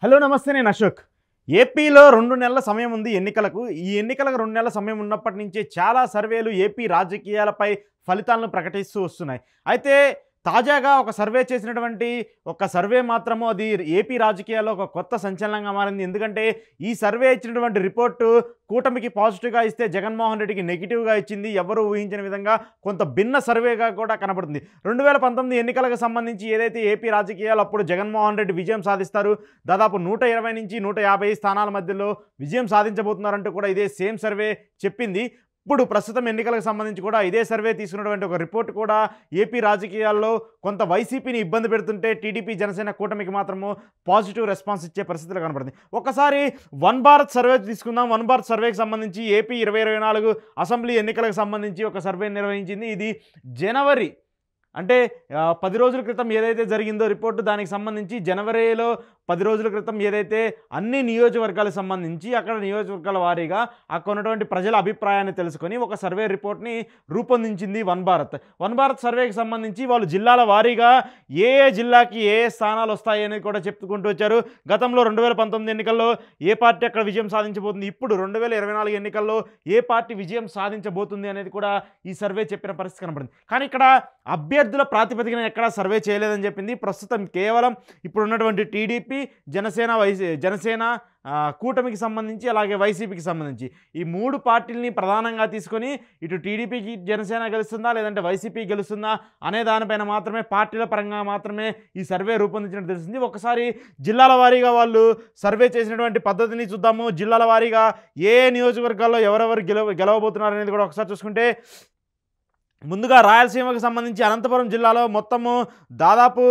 Hello నమస్తే నేను అశోక్. ఏపీలో 2 నెలల సమయం ఉంది ఎన్నికలకు. ఈ ఎన్నికలకు 2 నెలల సమయం ఉన్నప్పటి నుంచే చాలా సర్వేలు ఏపీ రాజకీయాలపై ఫలితాలను ప్రకటిస్తూ వస్తున్నాయి. అయితే తాజాగా ఒక సర్వే చేసినటువంటి సర్వే మాత్రము అది ఏపీ రాజకీయాల్లో ఒక కొత్త సంచలనంగా మారింది. ఎందుకంటే ఈ సర్వే ఇచ్చినటువంటి రిపోర్టు కూటమికి పాజిటివ్‌గా ఇస్తే జగన్మోహన్ రెడ్డికి నెగెటివ్‌గా ఇచ్చింది. ఎవరు ఊహించని విధంగా కొంత భిన్న సర్వేగా కూడా కనపడుతుంది. 2019 ఎన్నికలకు సంబంధించి ఏదైతే ఏపీ రాజకీయాలు అప్పుడు జగన్మోహన్ రెడ్డి విజయం సాధిస్తారు. దాదాపు 120 నుంచి 150 స్థానాల మధ్యలో విజయం సాధించబోతున్నారంటూ కూడా ఇదే సేమ్ సర్వే చెప్పింది. ఇప్పుడు ప్రస్తుతం ఎన్నికలకు సంబంధించి కూడా ఇదే సర్వే తీసుకున్నటువంటి ఒక రిపోర్ట్ కూడా ఏపీ రాజకీయాల్లో కొంత వైసీపీని ఇబ్బంది పెడుతుంటే టీడీపీ జనసేన కూటమికి మాత్రము పాజిటివ్ రెస్పాన్స్ ఇచ్చే పరిస్థితులు కనపడుతుంది. ఒకసారి వన్ భారత్ సర్వే తీసుకుందాం. వన్ భారత్ సర్వేకి సంబంధించి ఏపీ 2024 అసెంబ్లీ ఎన్నికలకు సంబంధించి ఒక సర్వే నిర్వహించింది. ఇది జనవరి అంటే 10 రోజుల క్రితం ఏదైతే జరిగిందో రిపోర్టు, దానికి సంబంధించి జనవరిలో 10 రోజుల క్రితం ఏదైతే అన్ని నియోజకవర్గాలకు సంబంధించి అక్కడ నియోజకవర్గాల వారీగా అక్కడ ఉన్నటువంటి ప్రజల అభిప్రాయాన్ని తెలుసుకొని ఒక సర్వే రిపోర్ట్ని రూపొందించింది వన్ భారత్. వన్ భారత్ సర్వేకి సంబంధించి వాళ్ళు జిల్లాల వారీగా ఏ జిల్లాకి ఏ స్థానాలు వస్తాయి అనేది కూడా చెప్పుకుంటూ వచ్చారు. గతంలో 2019 ఎన్నికల్లో ఏ పార్టీ అక్కడ విజయం సాధించబోతుంది, ఇప్పుడు 2024 ఎన్నికల్లో ఏ పార్టీ విజయం సాధించబోతుంది అనేది కూడా ఈ సర్వే చెప్పిన పరిస్థితి కనబడింది. కానీ ఇక్కడ అభ్యర్థుల ప్రాతిపదికన ఎక్కడా సర్వే చేయలేదని చెప్పింది. ప్రస్తుతం కేవలం ఇప్పుడున్నటువంటి టీడీపీ, జనసేన కూటమికి సంబంధించి అలాగే వైసీపీకి సంబంధించి ఈ 3 పార్టీలని ప్రధానంగా తీసుకొని ఇటు టీడీపీకి జనసేన గెలుస్తుందా లేదంటే వైసీపీ గెలుస్తుందా అనే దానిపైన మాత్రమే, పార్టీల పరంగా మాత్రమే ఈ సర్వే రూపొందించినట్టు తెలిసింది. ఒకసారి జిల్లాల వారీగా వాళ్ళు సర్వే చేసినటువంటి పద్ధతిని చూద్దాము. జిల్లాల వారీగా ఏ నియోజకవర్గాల్లో ఎవరెవరు గెలవబోతున్నారు అనేది కూడా ఒకసారి చూసుకుంటే, ముందుగా రాయలసీమకు సంబంధించి అనంతపురం జిల్లాలో మొత్తము దాదాపు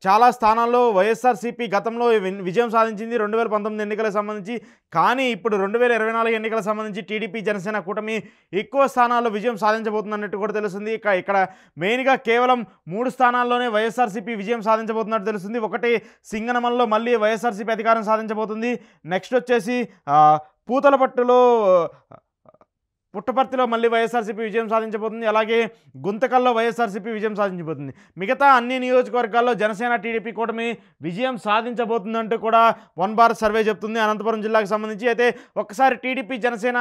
చాలా స్థానాల్లో వైఎస్ఆర్సీపీ గతంలో విజయం సాధించింది 2019 ఎన్నికలకు సంబంధించి. కానీ ఇప్పుడు 2024 ఎన్నికలకు సంబంధించి టీడీపీ జనసేన కూటమి ఎక్కువ స్థానాల్లో విజయం సాధించబోతుందన్నట్టు కూడా తెలుస్తుంది. ఇక్కడ మెయిన్గా కేవలం 3 స్థానాల్లోనే వైఎస్ఆర్సీపీ విజయం సాధించబోతున్నట్టు తెలుస్తుంది. ఒకటి సింగనమల్లో మళ్ళీ వైఎస్ఆర్సీపీ అధికారం సాధించబోతుంది. నెక్స్ట్ వచ్చేసి పుట్టపర్తిలో మళ్ళీ వైఎస్ఆర్సీపీ విజయం సాధించబోతుంది. అలాగే గుంతకల్లో వైఎస్ఆర్సీపీ విజయం సాధించబోతుంది. మిగతా అన్ని నియోజకవర్గాల్లో జనసేన టీడీపీ కూటమి విజయం సాధించబోతుందంటూ కూడా వన్ భారత్ సర్వే చెప్తుంది అనంతపురం జిల్లాకు సంబంధించి. అయితే ఒకసారి టీడీపీ జనసేన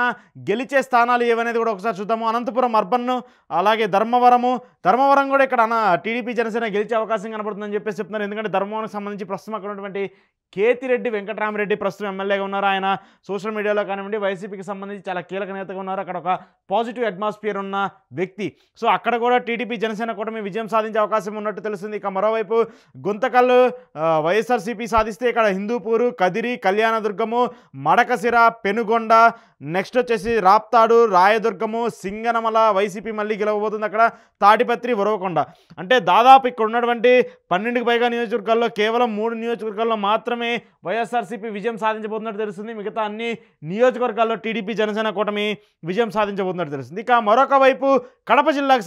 గెలిచే స్థానాలు ఏవనేది కూడా ఒకసారి చూద్దాము. అనంతపురం అర్బన్, అలాగే ధర్మవరం కూడా ఇక్కడ టీడీపీ జనసేన గెలిచే అవకాశం కనబడుతుందని చెప్పేసి చెప్తున్నారు. ఎందుకంటే ధర్మవరంకి సంబంధించి ప్రస్తుతం అక్కడ ఉన్నటువంటి కేతిరెడ్డి వెంకటరామరెడ్డి ప్రస్తుతం ఎమ్మెల్యేగా ఉన్నారు. ఆయన సోషల్ మీడియాలో కానివ్వండి వైసీపీకి సంబంధించి చాలా కీలక నేతగా ఉన్నారు. అక్కడ ఒక పాజిటివ్ అట్మాస్ఫియర్ ఉన్న వ్యక్తి. సో అక్కడ కూడా టీడీపీ జనసేన కూటమి విజయం సాధించే అవకాశం ఉన్నట్టు తెలుస్తుంది. ఇక మరోవైపు గుంతకల్లు వైఎస్ఆర్సీపీ సాధిస్తే ఇక్కడ హిందూపూరు, కదిరి, కళ్యాణదుర్గము, మడకసిర, పెనుగొండ, నెక్స్ట్ వచ్చేసి రాప్తాడు, రాయదుర్గము, సింగనమల వైసీపీ మళ్ళీ గెలవబోతుంది. అక్కడ తాడిపత్రి, ఉరవకొండ. అంటే దాదాపు ఇక్కడ ఉన్నటువంటి 12కి పైగా నియోజకవర్గాల్లో కేవలం 3 నియోజకవర్గాల్లో మాత్రమే వైఎస్ఆర్సీపీ విజయం సాధించబోతున్నట్టు తెలుస్తుంది. మిగతా అన్ని నియోజకవర్గాల్లో టీడీపీ జనసేన కూటమి విజయం సాధించబోతున్నట్టు తెలుస్తుంది. ఇక మరొక వైపు కడప జిల్లాకు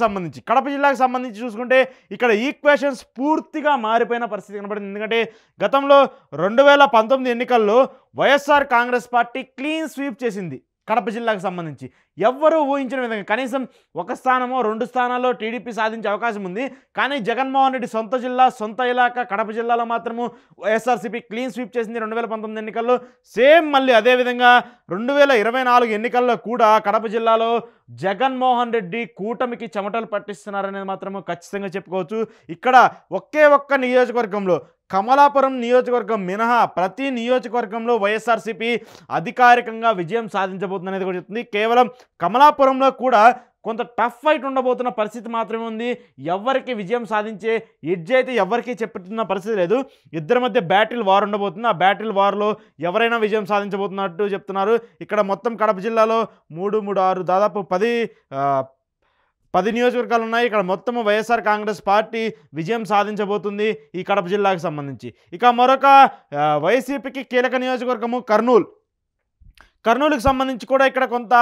సంబంధించి చూసుకుంటే ఇక్కడ ఈక్వేషన్స్ పూర్తిగా మారిపోయిన పరిస్థితి కనబడింది. ఎందుకంటే గతంలో 2019 ఎన్నికల్లో YSR Congress party clean sweep చేసింది కడప జిల్లాకు సంబంధించి. ఎవ్వరూ ఊహించిన విధంగా కనీసం 1 స్థానమో 2 స్థానాల్లో టీడీపీ సాధించే అవకాశం ఉంది. కానీ జగన్మోహన్ రెడ్డి సొంత జిల్లా, సొంత ఇలాకా కడప జిల్లాలో మాత్రము వైఎస్ఆర్సీపీ క్లీన్ స్వీప్ చేసింది 2019 ఎన్నికల్లో. సేమ్ మళ్ళీ అదేవిధంగా 2024 ఎన్నికల్లో కూడా కడప జిల్లాలో జగన్మోహన్ రెడ్డి కూటమికి చెమటలు పట్టిస్తున్నారనేది మాత్రము ఖచ్చితంగా చెప్పుకోవచ్చు. ఇక్కడ ఒక్క నియోజకవర్గంలో కమలాపురం నియోజకవర్గం మినహా ప్రతి నియోజకవర్గంలో వైఎస్ఆర్సీపీ అధికారికంగా విజయం సాధించబోతుంది అనేది కూడా చెప్తుంది. కేవలం కమలాపురంలో కూడా కొంత టఫ్ ఫైట్ ఉండబోతున్న పరిస్థితి మాత్రమే ఉంది. ఎవరికి విజయం సాధించే ఎడ్జ్ అయితే ఎవరికి చెప్పుతున్న పరిస్థితి లేదు. ఇద్దరి మధ్య బ్యాటిల్ వార్ ఉండబోతుంది. ఆ బ్యాటిల్ వార్లో ఎవరైనా విజయం సాధించబోతున్నట్టు చెప్తున్నారు. ఇక్కడ మొత్తం కడప జిల్లాలో 3, 6 దాదాపు 10 నియోజకవర్గాలు ఉన్నాయి. ఇక్కడ మొత్తం వైఎస్ఆర్ కాంగ్రెస్ పార్టీ విజయం సాధించబోతుంది ఈ కడప జిల్లాకు సంబంధించి. ఇక మరొక వైసీపీకి కీలక నియోజకవర్గము కర్నూలుకి సంబంధించి కూడా ఇక్కడ కొంత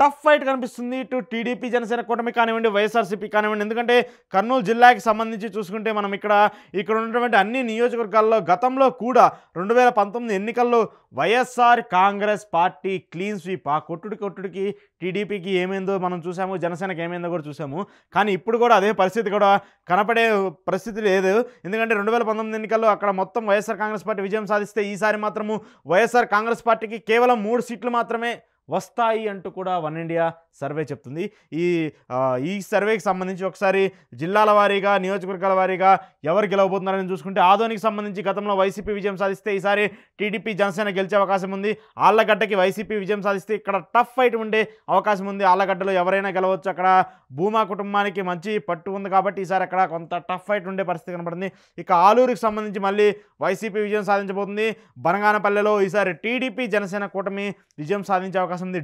టఫ్ ఫైట్ కనిపిస్తుంది ఇటు టీడీపీ జనసేన కూటమి కానివ్వండి, వైఎస్ఆర్సీపీ కానివ్వండి. ఎందుకంటే కర్నూలు జిల్లాకి సంబంధించి చూసుకుంటే మనం ఇక్కడ ఉన్నటువంటి అన్ని నియోజకవర్గాల్లో గతంలో కూడా 2019 ఎన్నికల్లో YSR Congress party clean sweep. ఆ కొట్టుడికి టీడీపీకి ఏమైందో మనం చూసాము, జనసేనకి ఏమైందో కూడా చూసాము. కానీ ఇప్పుడు కూడా అదే పరిస్థితి కూడా కనపడే పరిస్థితి లేదు. ఎందుకంటే 2019 ఎన్నికల్లో అక్కడ మొత్తం వైఎస్ఆర్ కాంగ్రెస్ పార్టీ విజయం సాధిస్తే ఈసారి మాత్రము వైఎస్ఆర్ కాంగ్రెస్ పార్టీకి కేవలం 3 సీట్లు మాత్రమే వస్తాయి అంటూ కూడా వన్ ఇండియా సర్వే చెప్తుంది. ఈ సర్వేకి సంబంధించి ఒకసారి జిల్లాల వారీగా, నియోజకవర్గాల వారీగా ఎవరు గెలవబోతున్నారని చూసుకుంటే ఆదోనికి సంబంధించి గతంలో వైసీపీ విజయం సాధిస్తే ఈసారి టీడీపీ జనసేన గెలిచే అవకాశం ఉంది. ఆళ్లగడ్డకి వైసీపీ విజయం సాధిస్తే ఇక్కడ టఫ్ ఫైట్ ఉండే అవకాశం ఉంది. ఆళ్లగడ్డలో ఎవరైనా గెలవచ్చు. అక్కడ భూమా కుటుంబానికి మంచి పట్టు ఉంది కాబట్టి ఈసారి అక్కడ కొంత టఫ్ ఫైట్ ఉండే పరిస్థితి కనబడుతుంది. ఇక ఆలూరుకి సంబంధించి మళ్ళీ వైసీపీ విజయం సాధించబోతుంది. బనగానపల్లెలో ఈసారి టీడీపీ జనసేన కూటమి విజయం సాధించే అవకాశం ఉంది.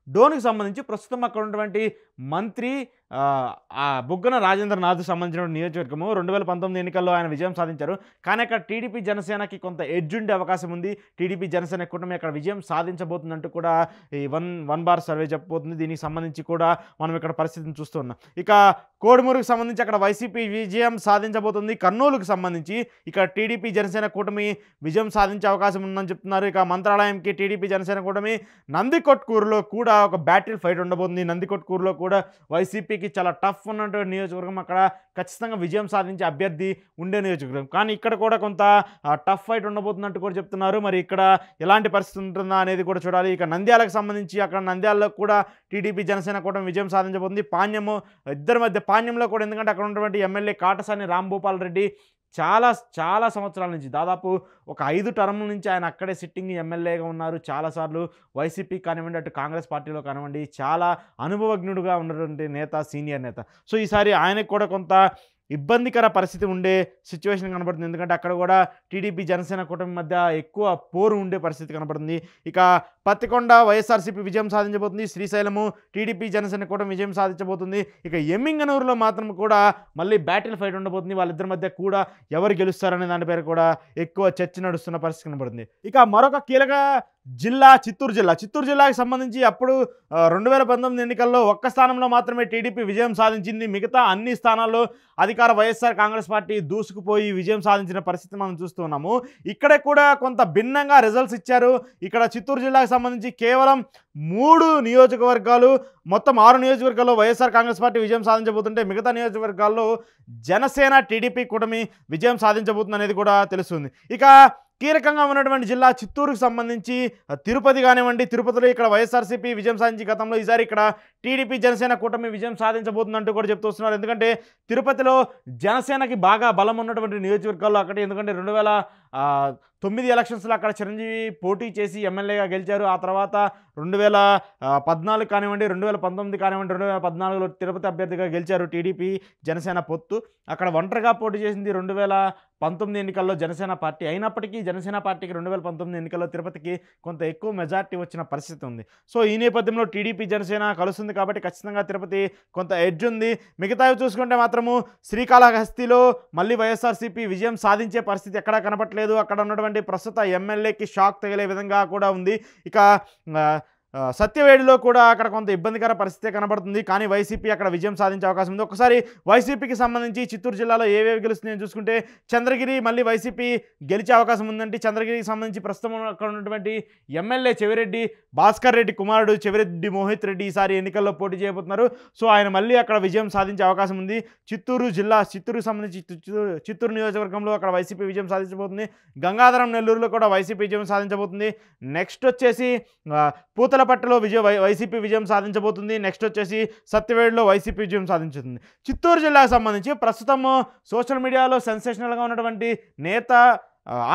డోన్కి సంబంధించి ప్రస్తుతం అక్కడ ఉన్నటువంటి మంత్రి బుగ్గన రాజేంద్రనాథ్ సంబంధించిన నియోజకవర్గము 2019 ఎన్నికల్లో ఆయన విజయం సాధించారు. కానీ అక్కడ టీడీపీ జనసేనకి కొంత ఎడ్జ్ ఉండే అవకాశం ఉంది. టీడీపీ జనసేన కూటమి అక్కడ విజయం సాధించబోతుందంటూ కూడా ఈ వన్ బార్ సర్వే చెప్పబోతుంది. దీనికి సంబంధించి కూడా మనం ఇక్కడ పరిస్థితిని చూస్తూ ఉన్నాం. ఇక కోడుమూరుకు సంబంధించి అక్కడ వైసీపీ విజయం సాధించబోతుంది. కర్నూలుకు సంబంధించి ఇక్కడ టీడీపీ జనసేన కూటమి విజయం సాధించే అవకాశం ఉందని చెప్తున్నారు. ఇక మంత్రాలయంకి టీడీపీ జనసేన కూటమి. నందికొట్కూరులో కూడా ఒక బ్యాటిల్ ఫైట్ ఉండబోతుంది. నందికొట్కూరులో కూడా వైసీపీకి చాలా టఫ్ ఉన్నటువంటి నియోజకవర్గం. అక్కడ ఖచ్చితంగా విజయం సాధించే అభ్యర్థి ఉండే నియోజకవర్గం. కానీ ఇక్కడ కూడా కొంత టఫ్ ఫైట్ ఉండబోతున్నట్టు కూడా చెప్తున్నారు. మరి ఇక్కడ ఎలాంటి పరిస్థితి ఉంటుందా అనేది కూడా చూడాలి. ఇక నంద్యాలకు సంబంధించి అక్కడ నంద్యాలలో కూడా టీడీపీ జనసేన కూటమి విజయం సాధించబోతుంది. ఇద్దరి మధ్య పాణ్యంలో కూడా, ఎందుకంటే అక్కడ ఉన్నటువంటి ఎమ్మెల్యే కాటసాని రాంభూపాల్ రెడ్డి చాలా సంవత్సరాల నుంచి, దాదాపు ఒక 5 టర్ముల నుంచి ఆయన అక్కడే సిట్టింగ్ ఎమ్మెల్యేగా ఉన్నారు. చాలాసార్లు వైసీపీ కానివ్వండి, అటు కాంగ్రెస్ పార్టీలో కానివ్వండి చాలా అనుభవజ్ఞుడుగా ఉన్నటువంటి నేత, సీనియర్ నేత. సో ఈసారి ఆయనకు కూడా కొంత ఇబ్బందికర పరిస్థితి ఉండే సిచ్యువేషన్ కనబడుతుంది. ఎందుకంటే అక్కడ కూడా టీడీపీ జనసేన కూటమి మధ్య ఎక్కువ పోరు ఉండే పరిస్థితి కనబడుతుంది. ఇక పత్తికొండ వైఎస్ఆర్సీపీ విజయం సాధించబోతుంది. శ్రీశైలము టీడీపీ జనసేన కూటమి విజయం సాధించబోతుంది. ఇక ఎమ్మింగనూరులో మాత్రం కూడా మళ్ళీ బ్యాటిల్ ఫైట్ ఉండబోతుంది. వాళ్ళిద్దరి మధ్య కూడా ఎవరు గెలుస్తారనే దాని పేరు కూడా ఎక్కువ చర్చ నడుస్తున్న పరిస్థితి కనబడుతుంది. ఇక మరొక కీలక జిల్లా చిత్తూరు జిల్లాకి సంబంధించి అప్పుడు 2019 ఎన్నికల్లో ఒక్క స్థానంలో మాత్రమే టీడీపీ విజయం సాధించింది. మిగతా అన్ని స్థానాల్లో అధికార వైఎస్ఆర్ కాంగ్రెస్ పార్టీ దూసుకుపోయి విజయం సాధించిన పరిస్థితి మనం చూస్తున్నాము. ఇక్కడ కూడా కొంత భిన్నంగా రిజల్ట్స్ ఇచ్చారు. ఇక్కడ చిత్తూరు జిల్లాకు సంబంధించి కేవలం 3 నియోజకవర్గాలు, మొత్తం 6 నియోజకవర్గాల్లో వైఎస్ఆర్ కాంగ్రెస్ పార్టీ విజయం సాధించబోతుంటే మిగతా నియోజకవర్గాల్లో జనసేన టీడీపీ కూటమి విజయం సాధించబోతుంది అనేది కూడా తెలుస్తుంది. ఇక కీలకంగా ఉన్నటువంటి జిల్లా చిత్తూరుకు సంబంధించి తిరుపతి కానివ్వండి, తిరుపతిలో ఇక్కడ వైఎస్ఆర్సీపీ విజయం సాధించి గతంలో ఈసారి ఇక్కడ టీడీపీ జనసేన కూటమి విజయం సాధించబోతుందంటూ కూడా చెప్తూ వస్తున్నారు. ఎందుకంటే తిరుపతిలో జనసేనకి బాగా బలం ఉన్నటువంటి నియోజకవర్గాల్లో ఒకటి. ఎందుకంటే 2009 ఎలక్షన్స్లో అక్కడ చిరంజీవి పోటీ చేసి ఎమ్మెల్యేగా గెలిచారు. ఆ తర్వాత 2014 కానివ్వండి, 2019 కానివ్వండి, 2014లో తిరుపతి అభ్యర్థిగా గెలిచారు టీడీపీ జనసేన పొత్తు. అక్కడ ఒంటరిగా పోటీ చేసింది 2019 ఎన్నికల్లో జనసేన పార్టీ. అయినప్పటికీ జనసేన పార్టీకి 2019 ఎన్నికల్లో తిరుపతికి కొంత ఎక్కువ మెజార్టీ వచ్చిన పరిస్థితి ఉంది. సో ఈ నేపథ్యంలో టీడీపీ జనసేన కలుస్తుంది కాబట్టి ఖచ్చితంగా తిరుపతి కొంత ఎడ్జ్ ఉంది. మిగతావి చూసుకుంటే మాత్రము శ్రీకాళహస్తిలో మళ్ళీ వైఎస్ఆర్సీపీ విజయం సాధించే పరిస్థితి ఎక్కడా కనపట్లేదు. అక్కడ ఉన్నటువంటి ప్రస్తుత ఎమ్మెల్యేకి షాక్ తగిలే విధంగా కూడా ఉంది. ఇక సత్యవేడిలో కూడా అక్కడ కొంత ఇబ్బందికర పరిస్థితి కనబడుతుంది. కానీ వైసీపీ అక్కడ విజయం సాధించే అవకాశం ఉంది. ఒకసారి వైసీపీకి సంబంధించి చిత్తూరు జిల్లాలో ఏవేవి గెలుస్తున్నాయని చూసుకుంటే చంద్రగిరి మళ్ళీ వైసీపీ గెలిచే అవకాశం ఉందంటే చంద్రగిరికి సంబంధించి ప్రస్తుతం అక్కడ ఉన్నటువంటి ఎమ్మెల్యే చెవిరెడ్డి భాస్కర్ రెడ్డి కుమారుడు చెవిరెడ్డి మోహిత్ రెడ్డి ఈసారి ఎన్నికల్లో పోటీ చేయబోతున్నారు. సో ఆయన మళ్ళీ అక్కడ విజయం సాధించే అవకాశం ఉంది. చిత్తూరుకు సంబంధించి చిత్తూరు నియోజకవర్గంలో అక్కడ వైసీపీ విజయం సాధించబోతుంది. గంగాధరం నెల్లూరులో కూడా వైసీపీ విజయం సాధించబోతుంది. నెక్స్ట్ వచ్చేసి పూతలపట్టులో వైసీపీ విజయం సాధించబోతుంది. నెక్స్ట్ వచ్చేసి సత్యవేడులో వైసీపీ విజయం సాధించుతుంది. చిత్తూరు జిల్లాకు సంబంధించి ప్రస్తుతం సోషల్ మీడియాలో సెన్సేషనల్గా ఉన్నటువంటి నేత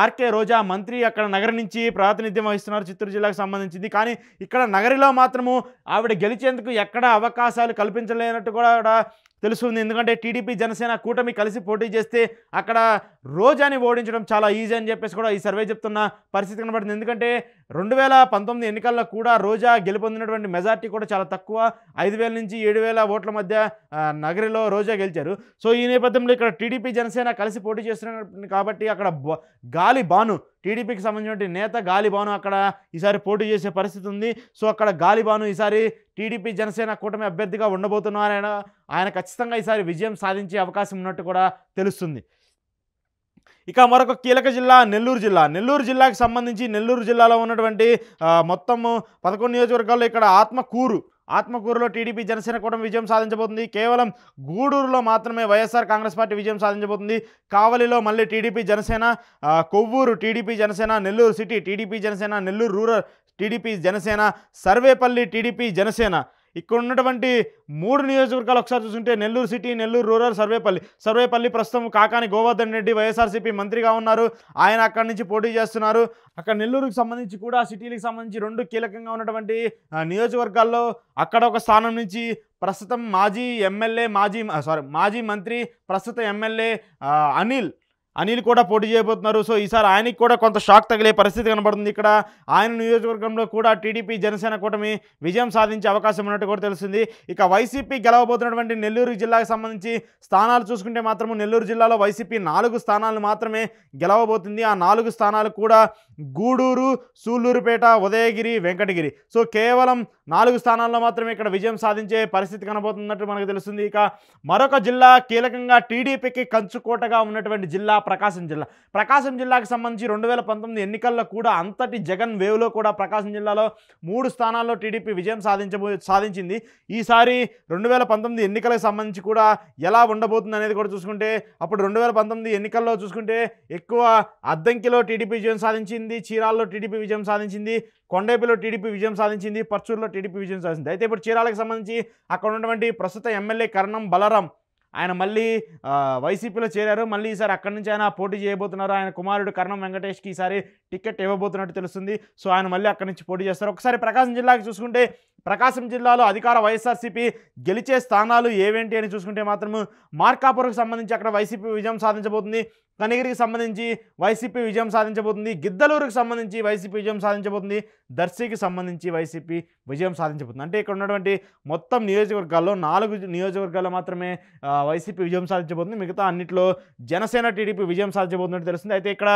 ఆర్కే రోజా మంత్రి అక్కడ నగరి నుంచి ప్రాతినిధ్యం వహిస్తున్నారు చిత్తూరు జిల్లాకు సంబంధించింది. కానీ ఇక్కడ నగరిలో మాత్రము ఆవిడ గెలిచేందుకు ఎక్కడ అవకాశాలు కల్పించలేనట్టు కూడా తెలుస్తుంది. ఎందుకంటే టీడీపీ జనసేన కూటమి కలిసి పోటీ చేస్తే అక్కడ రోజాని ఓడించడం చాలా ఈజీ అని చెప్పేసి కూడా ఈ సర్వే చెప్తున్న పరిస్థితి కనబడుతుంది. ఎందుకంటే 2019 ఎన్నికల్లో కూడా రోజా గెలుపొందినటువంటి మెజార్టీ కూడా చాలా తక్కువ, 5,000 నుంచి 7,000 ఓట్ల మధ్య నగరిలో రోజా గెలిచారు. సో ఈ నేపథ్యంలో ఇక్కడ టీడీపీ జనసేన కలిసి పోటీ చేస్తున్నారు కాబట్టి అక్కడ గాలి బాను, టీడీపీకి సంబంధించిన నేత గాలి బాను అక్కడ ఈసారి పోటీ చేసే పరిస్థితి ఉంది. సో అక్కడ గాలి బాను ఈసారి టీడీపీ జనసేన కూటమి అభ్యర్థిగా ఉండబోతున్నారు. ఆయన ఖచ్చితంగా ఈసారి విజయం సాధించే అవకాశం ఉన్నట్టు కూడా తెలుస్తుంది. ఇక మరొక కీలక జిల్లా నెల్లూరు జిల్లా. నెల్లూరు జిల్లాకి సంబంధించి నెల్లూరు జిల్లాలో ఉన్నటువంటి మొత్తము 11 నియోజకవర్గాల్లో ఇక్కడ ఆత్మకూరులో టీడీపీ జనసేన కూటమి విజయం సాధించబోతుంది. కేవలం గూడూరులో మాత్రమే వైఎస్ఆర్ కాంగ్రెస్ పార్టీ విజయం సాధించబోతుంది. కావలిలో మళ్ళీ TDP Janasena, Kovvur TDP Janasena, Nellore city TDP Janasena, Nellore rural TDP Janasena, Sarvepalli TDP Janasena. ఇక్కడ ఉన్నటువంటి 3 నియోజకవర్గాలు ఒకసారి చూసుకుంటే నెల్లూరు సిటీ, నెల్లూరు రూరల్, సర్వేపల్లి ప్రస్తుతం కాకాని గోవర్ధన్ రెడ్డి వైఎస్ఆర్సీపీ మంత్రిగా ఉన్నారు. ఆయన అక్కడి నుంచి పోటీ చేస్తున్నారు. అక్కడ నెల్లూరుకి సంబంధించి కూడా సిటీలకు సంబంధించి 2 కీలకంగా ఉన్నటువంటి నియోజకవర్గాల్లో అక్కడ ఒక స్థానం నుంచి ప్రస్తుతం మాజీ మంత్రి ప్రస్తుత ఎమ్మెల్యే అనిల్ కూడా పోటీ చేయబోతున్నారు. సో ఈసారి ఆయనకి కూడా కొంత షాక్ తగిలే పరిస్థితి కనబడుతుంది. ఇక్కడ ఆయన నియోజకవర్గంలో కూడా టీడీపీ జనసేన కూటమి విజయం సాధించే అవకాశం ఉన్నట్టు కూడా తెలుస్తుంది. ఇక వైసీపీ గెలవబోతున్నటువంటి నెల్లూరు జిల్లాకు సంబంధించి స్థానాలు చూసుకుంటే మాత్రం నెల్లూరు జిల్లాలో వైసీపీ 4 స్థానాలు మాత్రమే గెలవబోతుంది. ఆ 4 స్థానాలు కూడా గూడూరు, సూళ్లూరుపేట, ఉదయగిరి, వెంకటగిరి. సో కేవలం 4 స్థానాల్లో మాత్రమే ఇక్కడ విజయం సాధించే పరిస్థితి కనబోతున్నట్టు మనకు తెలుస్తుంది. ఇక మరొక జిల్లా కీలకంగా టీడీపీకి కంచుకోటగా ఉన్నటువంటి జిల్లా ప్రకాశం జిల్లాకు సంబంధించి 2019 ఎన్నికల్లో కూడా అంతటి జగన్ వేవ్లో కూడా ప్రకాశం జిల్లాలో 3 స్థానాల్లో టీడీపీ విజయం సాధించింది. ఈసారి 2019 ఎన్నికలకు సంబంధించి కూడా ఎలా ఉండబోతుంది అనేది కూడా చూసుకుంటే అప్పుడు 2019 ఎన్నికల్లో చూసుకుంటే ఎక్కువ అద్దంకిలో టీడీపీ విజయం సాధించింది, చీరాల్లో టీడీపీ విజయం సాధించింది, కొండేపిలో టీడీపీ విజయం సాధించింది, పర్చూరులో టీడీపీ విజయం సాధించింది. అయితే ఇప్పుడు చీరాలకు సంబంధించి అక్కడ ఉన్నటువంటి ప్రస్తుత ఎమ్మెల్యే కరణం బలరాం ఆయన మళ్ళీ వైసీపీలో చేరారు. మళ్ళీ ఈసారి అక్కడి నుంచి ఆయన పోటీ చేయబోతున్నారు. ఆయన కుమారుడు కరణం వెంకటేష్కి ఈసారి టికెట్ ఇవ్వబోతున్నట్టు తెలుస్తుంది. సో ఆయన మళ్ళీ అక్కడి నుంచి పోటీ చేస్తారు. ఒకసారి ప్రకాశం జిల్లాకి చూసుకుంటే ప్రకాశం జిల్లాలో అధికార వైఎస్ఆర్సీపీ గెలిచే స్థానాలు ఏవేంటి అని చూసుకుంటే మాత్రము మార్కాపురంకి సంబంధించి అక్కడ వైసీపీ విజయం సాధించబోతుంది, కనిగిరికి సంబంధించి వైసీపీ విజయం సాధించబోతుంది, గిద్దలూరుకి సంబంధించి వైసీపీ విజయం సాధించబోతుంది, దర్శికి సంబంధించి వైసీపీ విజయం సాధించబోతుంది. అంటే ఇక్కడ ఉన్నటువంటి మొత్తం నియోజకవర్గాల్లో 4 నియోజకవర్గాల్లో మాత్రమే వైసీపీ విజయం సాధించబోతుంది. మిగతా అన్నింటిలో జనసేన టీడీపీ విజయం సాధించబోతున్నట్టు తెలుస్తుంది. అయితే ఇక్కడ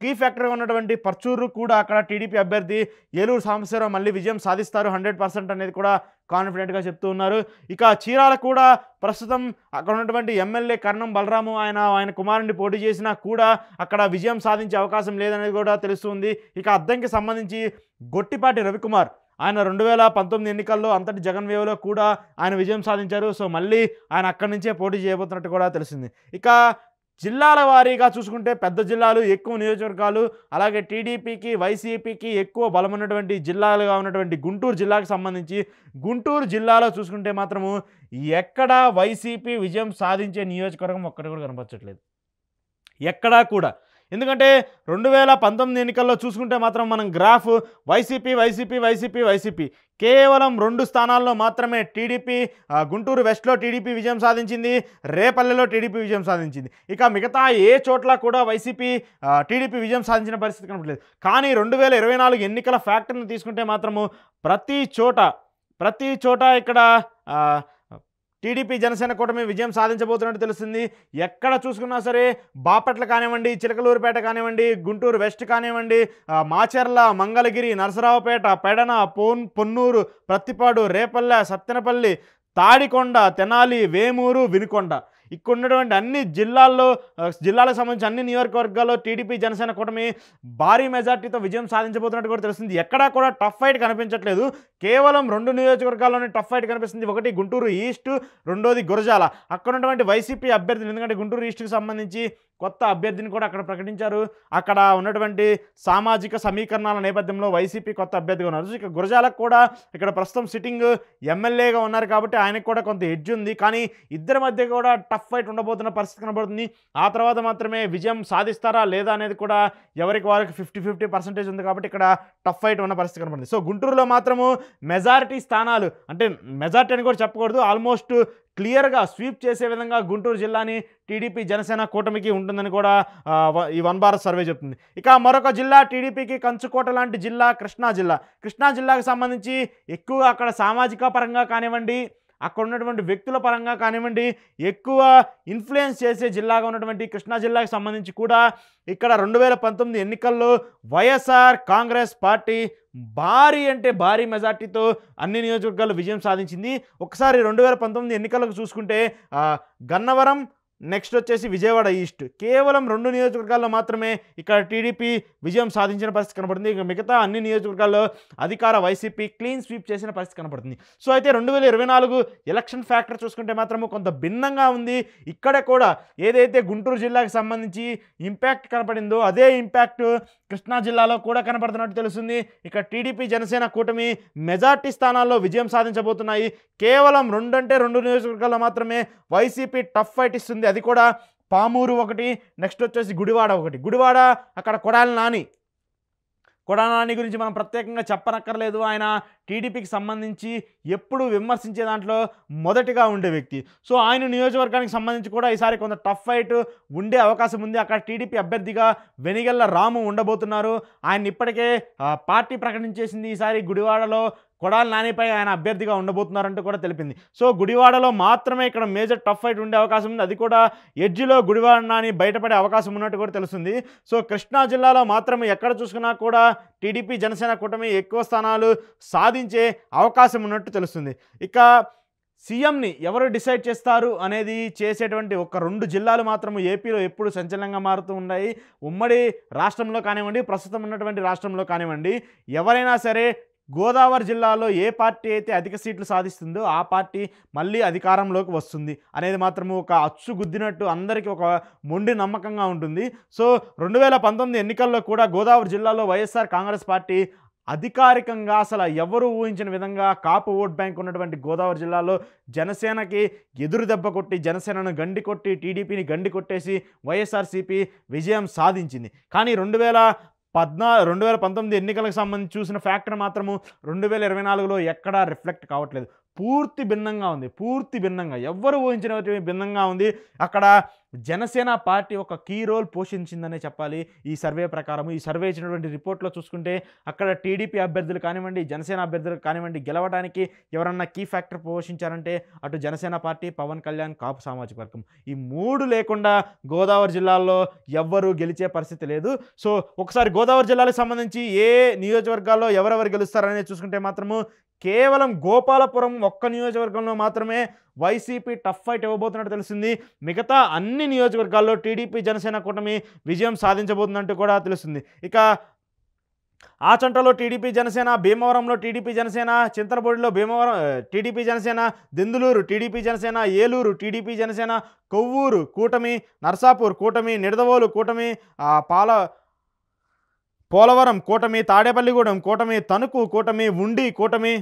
కీ ఫ్యాక్టర్గా ఉన్నటువంటి పర్చూరు కూడా అక్కడ టీడీపీ అభ్యర్థి ఏలూరు సాంబశివరావు మళ్ళీ విజయం సాధిస్తారు 100% అనేది కూడా కాన్ఫిడెంట్గా చెప్తూ ఉన్నారు. ఇక చీరాల కూడా ప్రస్తుతం అక్కడ ఉన్నటువంటి ఎమ్మెల్యే కరణం బలరాము ఆయన కుమారుడిని పోటీ చేసినా కూడా అక్కడ విజయం సాధించే అవకాశం లేదనేది కూడా తెలుస్తుంది. ఇక అద్దంకి సంబంధించి గొట్టిపాటి రవికుమార్ ఆయన 2019 ఎన్నికల్లో అంతటి జగన్ వేవ్లో కూడా ఆయన విజయం సాధించారు. సో మళ్ళీ ఆయన అక్కడి నుంచే పోటీ చేయబోతున్నట్టు కూడా తెలిసింది. ఇక జిల్లాల వారీగా చూసుకుంటే పెద్ద జిల్లాలు, ఎక్కువ నియోజకవర్గాలు, అలాగే టీడీపీకి వైసీపీకి ఎక్కువ బలమైనటువంటి జిల్లాలుగా ఉన్నటువంటి గుంటూరు జిల్లాకు సంబంధించి గుంటూరు జిల్లాలో చూసుకుంటే మాత్రము ఎక్కడా వైసీపీ విజయం సాధించే నియోజకవర్గం ఒక్కటి కూడా కనపరచట్లేదు, ఎక్కడా కూడా. ఎందుకంటే 2019 ఎన్నికల్లో చూసుకుంటే మాత్రం మనం గ్రాఫ్ వైసీపీ కేవలం 2 స్థానాల్లో మాత్రమే టీడీపీ, గుంటూరు వెస్ట్లో టీడీపీ విజయం సాధించింది, రేపల్లెలో టీడీపీ విజయం సాధించింది. ఇక మిగతా ఏ చోట్ల కూడా టీడీపీ విజయం సాధించిన పరిస్థితి కనపడలేదు. కానీ 2024 ఎన్నికల ఫ్యాక్టర్ని తీసుకుంటే మాత్రము ప్రతి చోట ఇక్కడ టీడీపీ జనసేన కూటమి విజయం సాధించబోతున్నట్టు తెలుస్తుంది. ఎక్కడ చూసుకున్నా సరే బాపట్ల కానివ్వండి, చిలకలూరుపేట కానివ్వండి, గుంటూరు వెస్ట్ కానివ్వండి, మాచర్ల, మంగళగిరి, నరసరావుపేట, పెడన, పొన్నూరు, ప్రత్తిపాడు, రేపల్లె, సత్తెనపల్లి, తాడికొండ, తెనాలి, వేమూరు, వినుకొండ, ఇక్కడ ఉన్నటువంటి అన్ని జిల్లాలకు సంబంధించి అన్ని నియోజకవర్గాల్లో టీడీపీ జనసేన కూటమి భారీ మెజార్టీతో విజయం సాధించబోతున్నట్టు కూడా తెలుస్తుంది. ఎక్కడా కూడా టఫ్ ఫైట్ కనిపించట్లేదు. కేవలం 2 నియోజకవర్గాల్లోనే టఫ్ ఫైట్ కనిపిస్తుంది. ఒకటి గుంటూరు ఈస్ట్, రెండోది గురజాల. అక్కడ ఉన్నటువంటి వైసీపీ అభ్యర్థులు, ఎందుకంటే గుంటూరు ఈస్ట్కి సంబంధించి కొత్త అభ్యర్థిని కూడా అక్కడ ప్రకటించారు. అక్కడ ఉన్నటువంటి సామాజిక సమీకరణాల నేపథ్యంలో వైసీపీ కొత్త అభ్యర్థిగా ఉన్నారు. ఇక గురజాలకు కూడా ఇక్కడ ప్రస్తుతం సిట్టింగ్ ఎమ్మెల్యేగా ఉన్నారు కాబట్టి ఆయనకు కూడా కొంత ఎడ్జ్ ఉంది. కానీ ఇద్దరి మధ్య కూడా టఫ్ టఫ్ ఫైట్ ఉండబోతున్న పరిస్థితి కనబడుతుంది. ఆ తర్వాత మాత్రమే విజయం సాధిస్తారా లేదా అనేది కూడా ఎవరికి వారికి 50-50% ఉంది కాబట్టి ఇక్కడ టఫ్ ఫైట్ ఉన్న పరిస్థితి కనబడుతుంది. సో గుంటూరులో మాత్రము మెజారిటీ స్థానాలు అంటే మెజారిటీ అని కూడా చెప్పకూడదు, ఆల్మోస్ట్ క్లియర్గా స్వీప్ చేసే విధంగా గుంటూరు జిల్లాని టీడీపీ జనసేన కూటమికి ఉంటుందని కూడా ఈ వన్ భారత్ సర్వే చెప్తుంది. ఇక మరొక జిల్లా టీడీపీకి కంచుకోట లాంటి జిల్లా కృష్ణా జిల్లా. కృష్ణా జిల్లాకు సంబంధించి ఎక్కువగా అక్కడ సామాజిక పరంగా కానివ్వండి, అక్కడ ఉన్నటువంటి వ్యక్తుల పరంగా కానివ్వండి, ఎక్కువ ఇన్ఫ్లుయెన్స్ చేసే జిల్లాగా ఉన్నటువంటి కృష్ణా జిల్లాకు సంబంధించి కూడా ఇక్కడ 2019 ఎన్నికల్లో వైఎస్ఆర్ కాంగ్రెస్ పార్టీ భారీ అంటే భారీ మెజార్టీతో అన్ని నియోజకవర్గాల్లో విజయం సాధించింది. ఒకసారి 2019 ఎన్నికలకు చూసుకుంటే గన్నవరం నెక్స్ట్ వచ్చేసి విజయవాడ ఈస్ట్ కేవలం 2 నియోజకవర్గాల్లో మాత్రమే ఇక్కడ టీడీపీ విజయం సాధించిన పరిస్థితి కనబడుతుంది. ఇక మిగతా అన్ని నియోజకవర్గాల్లో అధికార వైసీపీ క్లీన్ స్వీప్ చేసిన పరిస్థితి కనబడుతుంది. సో అయితే 2024 ఎలక్షన్ ఫ్యాక్టర్ చూసుకుంటే మాత్రము కొంత భిన్నంగా ఉంది. ఇక్కడ కూడా ఏదైతే గుంటూరు జిల్లాకు సంబంధించి ఇంపాక్ట్ కనపడిందో అదే ఇంపాక్ట్ కృష్ణా జిల్లాలో కూడా కనపడుతున్నట్టు తెలుస్తుంది. ఇక టీడీపీ జనసేన కూటమి మెజార్టీ స్థానాల్లో విజయం సాధించబోతున్నాయి. కేవలం 2 నియోజకవర్గాల్లో మాత్రమే వైసీపీ టఫ్ ఫైట్ ఇస్తుంది. అది కూడా పామూరు ఒకటి, నెక్స్ట్ వచ్చేసి గుడివాడ ఒకటి. గుడివాడ అక్కడ కొడాలి నాని గురించి మనం ప్రత్యేకంగా చెప్పనక్కర్లేదు. ఆయన టీడీపీకి సంబంధించి ఎప్పుడు విమర్శించే దాంట్లో మొదటిగా ఉండే వ్యక్తి. సో ఆయన నియోజకవర్గానికి సంబంధించి కూడా ఈసారి కొంత టఫ్ ఫైట్ ఉండే అవకాశం ఉంది. అక్కడ టీడీపీ అభ్యర్థిగా వెనిగెళ్ల రాము ఉండబోతున్నారు. ఆయన ఇప్పటికే పార్టీ ప్రకటించేసింది. ఈసారి గుడివాడలో కొడాలి నానిపై ఆయన అభ్యర్థిగా ఉండబోతున్నారంటూ కూడా తెలిపింది. సో గుడివాడలో మాత్రమే ఇక్కడ మేజర్ టఫ్ ఫైట్ ఉండే అవకాశం ఉంది. అది కూడా ఎడ్జిలో గుడివాడ నాని బయటపడే అవకాశం ఉన్నట్టు కూడా తెలుస్తుంది. సో కృష్ణా జిల్లాలో మాత్రమే ఎక్కడ చూసుకున్నా కూడా టీడీపీ జనసేన కూటమి ఎక్కువ స్థానాలు సాధించే అవకాశం ఉన్నట్టు తెలుస్తుంది. ఇక సీఎంని ఎవరు డిసైడ్ చేస్తారు అనేది చేసేటువంటి ఒక 2 జిల్లాలు మాత్రం ఏపీలో ఎప్పుడు సంచలనంగా మారుతూ ఉన్నాయి. ఉమ్మడి రాష్ట్రంలో కానివ్వండి, ప్రస్తుతం ఉన్నటువంటి రాష్ట్రంలో కానివ్వండి, ఎవరైనా సరే గోదావరి జిల్లాలో ఏ పార్టీ అయితే అధిక సీట్లు సాధిస్తుందో ఆ పార్టీ మళ్ళీ అధికారంలోకి వస్తుంది అనేది మాత్రము ఒక అచ్చు గుద్దినట్టు అందరికీ ఒక మొండి నమ్మకంగా ఉంటుంది. సో 2019 ఎన్నికల్లో కూడా గోదావరి జిల్లాలో వైఎస్ఆర్ కాంగ్రెస్ పార్టీ అధికారికంగా అసలు ఎవరు ఊహించిన విధంగా కాపు ఓట్ బ్యాంక్ ఉన్నటువంటి గోదావరి జిల్లాలో జనసేనకి ఎదురు దెబ్బ కొట్టి, జనసేనను గండి కొట్టి, టీడీపీని గండి కొట్టేసి వైఎస్ఆర్సీపీ విజయం సాధించింది. కానీ 2019 ఎన్నికలకు సంబంధించి చూసిన ఫ్యాక్టర్ మాత్రము 2024లో ఎక్కడా రిఫ్లెక్ట్ కావట్లేదు. పూర్తి భిన్నంగా ఉంది. పూర్తి భిన్నంగా ఎవ్వరు ఊహించిన భిన్నంగా ఉంది. అక్కడ జనసేన పార్టీ ఒక కీ రోల్ పోషించిందనే చెప్పాలి ఈ సర్వే ప్రకారం. ఈ సర్వే ఇచ్చినటువంటి రిపోర్ట్లో చూసుకుంటే అక్కడ టీడీపీ అభ్యర్థులు కానివ్వండి, జనసేన అభ్యర్థులు కానివ్వండి, గెలవడానికి ఎవరన్నా కీ ఫ్యాక్టర్ పోషించారంటే అటు జనసేన పార్టీ, పవన్ కళ్యాణ్, కాపు సామాజిక వర్గం. ఈ 3 లేకుండా గోదావరి జిల్లాలో ఎవ్వరూ గెలిచే పరిస్థితి లేదు. సో ఒకసారి గోదావరి జిల్లాలకు సంబంధించి ఏ నియోజకవర్గాల్లో ఎవరెవరు గెలుస్తారనేది చూసుకుంటే మాత్రము కేవలం గోపాలపురం ఒక్క నియోజకవర్గంలో మాత్రమే వైసీపీ టఫ్ ఫైట్ ఇవ్వబోతున్నట్టు తెలిసింది. మిగతా అన్ని నియోజకవర్గాల్లో టీడీపీ జనసేన కూటమి విజయం సాధించబోతుందంటూ కూడా తెలుస్తుంది. ఇక ఆచంటలో టీడీపీ జనసేన, భీమవరంలో టీడీపీ జనసేన, చింతలపూడిలో Bhimavaram TDP Janasena, Denduluru TDP Janasena, Eluru TDP Janasena, Kovvur కూటమి, నర్సాపూర్ కూటమి, నిడదవోలు కూటమి, పోలవరం కూటమి, తాడేపల్లిగూడెం కూటమి, తణుకు కూటమి, ఉండి కూటమి,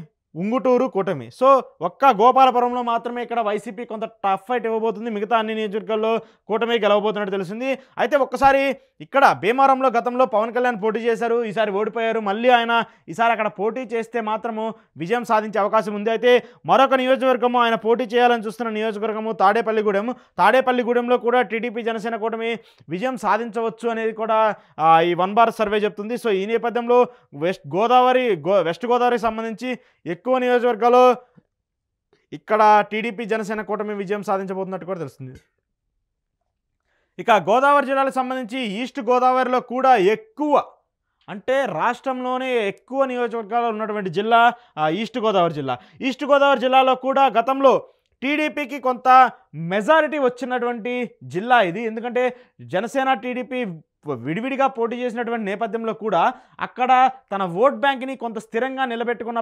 ఉంగుటూరు కూటమి. సో ఒక్క గోపాలపురంలో మాత్రమే ఇక్కడ వైసీపీ కొంత టఫ్ ఫైట్ ఇవ్వబోతుంది. మిగతా అన్ని నియోజకవర్గాల్లో కూటమి గెలవబోతున్నట్టు తెలిసింది. అయితే ఒక్కసారి ఇక్కడ భీమవరంలో గతంలో పవన్ కళ్యాణ్ పోటీ చేశారు, ఈసారి ఓడిపోయారు. మళ్ళీ ఆయన ఈసారి అక్కడ పోటీ చేస్తే మాత్రము విజయం సాధించే అవకాశం ఉంది. అయితే మరొక నియోజకవర్గము ఆయన పోటీ చేయాలని చూస్తున్న నియోజకవర్గము తాడేపల్లిగూడెంలో కూడా టీడీపీ జనసేన కూటమి విజయం సాధించవచ్చు అనేది కూడా ఈ వన్ భారత్ సర్వే చెప్తుంది. సో ఈ నేపథ్యంలో వెస్ట్ గోదావరికి సంబంధించి ఎక్కువ నియోజకవర్గాల్లో ఇక్కడ టీడీపీ జనసేన కూటమి విజయం సాధించబోతున్నట్టు కూడా తెలుస్తుంది. ఇక గోదావరి జిల్లాలకు సంబంధించి ఈస్ట్ గోదావరిలో కూడా ఎక్కువ అంటే రాష్ట్రంలోనే ఎక్కువ నియోజకవర్గాలు ఉన్నటువంటి జిల్లా ఈస్ట్ గోదావరి జిల్లాలో కూడా గతంలో టీడీపీకి కొంత మెజారిటీ వచ్చినటువంటి జిల్లా ఇది. ఎందుకంటే జనసేన టీడీపీ విడివిడిగా పోటీ చేసినటువంటి నేపథ్యంలో కూడా అక్కడ తన ఓట్ బ్యాంక్ని కొంత స్థిరంగా నిలబెట్టుకున్న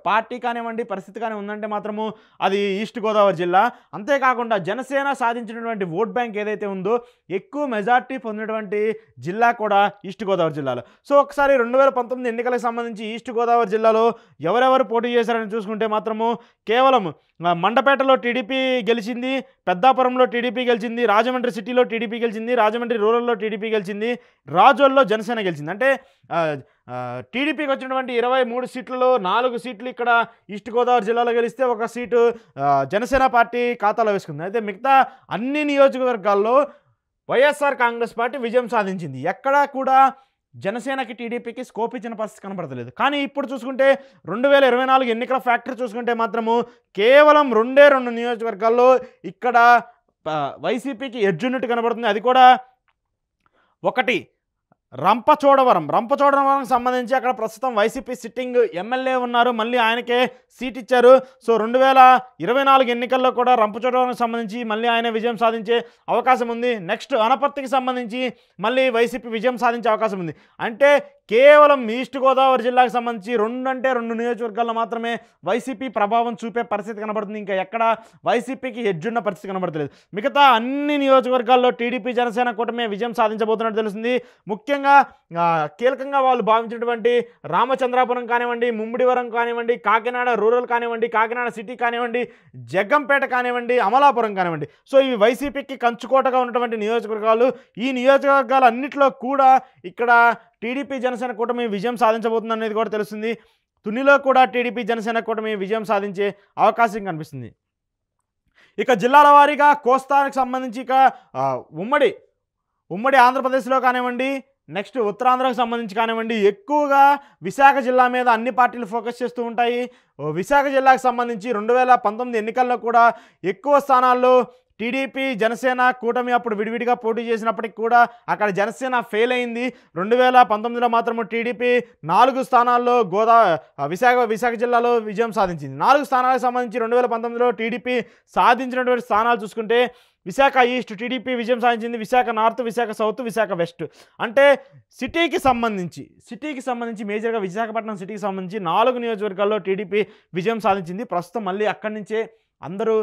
పార్టీ కానివ్వండి, పరిస్థితి కానీ ఉందంటే మాత్రము అది ఈస్ట్ గోదావరి జిల్లా. అంతేకాకుండా జనసేన సాధించినటువంటి ఓట్ బ్యాంక్ ఏదైతే ఉందో ఎక్కువ మెజార్టీ పొందినటువంటి జిల్లా కూడా ఈస్ట్ గోదావరి జిల్లాలో. సో ఒకసారి 2019 ఎన్నికలకు సంబంధించి ఈస్ట్ గోదావరి జిల్లాలో ఎవరెవరు పోటీ చేశారని చూసుకుంటే మాత్రము కేవలం మండపేటలో టీడీపీ గెలిచింది, పెద్దాపురంలో టీడీపీ గెలిచింది, రాజమండ్రి సిటీలో టీడీపీ గెలిచింది, రాజమండ్రి రూరల్లో టీడీపీ గెలిచింది, రాజోల్లో జనసేన గెలిచింది. అంటే టీడీపీకి వచ్చినటువంటి 23 సీట్లలో 4 సీట్లు ఇక్కడ ఈస్ట్ గోదావరి జిల్లాలో గెలిస్తే ఒక సీటు జనసేన పార్టీ ఖాతాలో వేసుకుంది. అయితే మిగతా అన్ని నియోజకవర్గాల్లో వైఎస్ఆర్ కాంగ్రెస్ పార్టీ విజయం సాధించింది. ఎక్కడా కూడా జనసేనకి టీడీపీకి స్కోప్ ఇచ్చిన పరిస్థితి కనబడతలేదు. కానీ ఇప్పుడు చూసుకుంటే 2024 ఎన్నికల ఫ్యాక్టరీ చూసుకుంటే మాత్రము కేవలం 2 నియోజకవర్గాల్లో ఇక్కడ వైసీపీకి ఎడ్జ్ ఉన్నట్టు కనబడుతుంది. అది కూడా ఒకటి రంపచోడవరం సంబంధించి అక్కడ ప్రస్తుతం వైసీపీ సిట్టింగ్ ఎమ్మెల్యే ఉన్నారు, మళ్ళీ ఆయనకే సీట్ ఇచ్చారు. సో 2024 ఎన్నికల్లో కూడా రంపచోడవరం సంబంధించి మళ్ళీ ఆయన విజయం సాధించే అవకాశం ఉంది. నెక్స్ట్ అనపర్తికి సంబంధించి మళ్ళీ వైసీపీ విజయం సాధించే అవకాశం ఉంది. అంటే కేవలం ఈస్ట్ గోదావరి జిల్లాకు సంబంధించి 2 నియోజకవర్గాల్లో మాత్రమే వైసీపీ ప్రభావం చూపే పరిస్థితి కనబడుతుంది. ఇంకా ఎక్కడ వైసీపీకి ఎడ్జున్న పరిస్థితి కనబడతలేదు. మిగతా అన్ని నియోజకవర్గాల్లో టీడీపీ జనసేన కూటమి విజయం సాధించబోతున్నట్టు తెలుస్తుంది. ముఖ్యంగా కీలకంగా వాళ్ళు భావించినటువంటి రామచంద్రాపురం కానివ్వండి, ముమ్మిడివరం కానివ్వండి, కాకినాడ రూరల్ కానివ్వండి, కాకినాడ సిటీ కానివ్వండి, జగ్గంపేట కానివ్వండి, అమలాపురం కానివ్వండి, సో ఇవి వైసీపీకి కంచుకోటగా ఉన్నటువంటి నియోజకవర్గాలు. ఈ నియోజకవర్గాలు అన్నింటిలో కూడా ఇక్కడ టీడీపీ జనసేన కూటమి విజయం సాధించబోతుంది అనేది కూడా తెలుస్తుంది. తునిలో కూడా టీడీపీ జనసేన కూటమి విజయం సాధించే అవకాశం కనిపిస్తుంది. ఇక జిల్లాల వారీగా కోస్తానికి సంబంధించి ఇక ఉమ్మడి ఆంధ్రప్రదేశ్లో కానివ్వండి, నెక్స్ట్ ఉత్తరాంధ్రకు సంబంధించి కానివ్వండి, ఎక్కువగా విశాఖ జిల్లా మీద అన్ని పార్టీలు ఫోకస్ చేస్తూ ఉంటాయి. విశాఖ జిల్లాకు సంబంధించి 2019 ఎన్నికల్లో కూడా ఎక్కువ స్థానాల్లో టీడీపీ జనసేన కూటమి అప్పుడు విడివిడిగా పోటీ చేసినప్పటికి కూడా అక్కడ జనసేన ఫెయిల్ అయింది. 2019లో మాత్రము టీడీపీ 4 స్థానాల్లో విశాఖ జిల్లాలో విజయం సాధించింది. 4 స్థానాలకు సంబంధించి 2019లో టీడీపీ సాధించినటువంటి స్థానాలు చూసుకుంటే విశాఖ ఈస్ట్ టీడీపీ విజయం సాధించింది, Visakha north, Visakha south, Visakha west. అంటే సిటీకి సంబంధించి మేజర్గా విశాఖపట్నం సిటీకి సంబంధించి 4 నియోజకవర్గాల్లో టీడీపీ విజయం సాధించింది. ప్రస్తుతం మళ్ళీ అక్కడి నుంచే అందరూ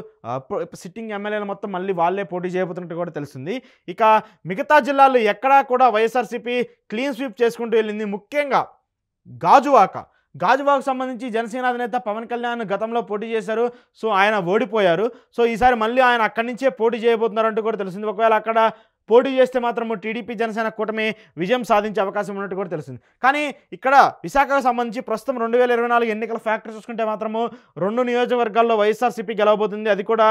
సిట్టింగ్ ఎమ్మెల్యేలు మొత్తం మళ్ళీ వాళ్ళే పోటీ చేయబోతున్నట్టు కూడా తెలుస్తుంది. ఇక మిగతా జిల్లాల్లో ఎక్కడా కూడా వైఎస్ఆర్సీపీ క్లీన్ స్వీప్ చేసుకుంటూ వెళ్ళింది. ముఖ్యంగా గాజువాకు సంబంధించి జనసేన అధినేత పవన్ కళ్యాణ్ గతంలో పోటీ చేశారు. సో ఆయన ఓడిపోయారు. సో ఈసారి మళ్ళీ ఆయన అక్కడి నుంచే పోటీ చేయబోతున్నారంటూ కూడా తెలిసింది. ఒకవేళ అక్కడ పోటీ చేస్తే మాత్రము టీడీపీ జనసేన కూటమి విజయం సాధించే అవకాశం ఉన్నట్టు కూడా తెలుస్తుంది. కానీ ఇక్కడ విశాఖకు సంబంధించి ప్రస్తుతం 2024 ఎన్నికల ఫ్యాక్టరీ చూసుకుంటే మాత్రము 2 నియోజకవర్గాల్లో వైఎస్ఆర్సీపీ గెలవబోతుంది. అది కూడా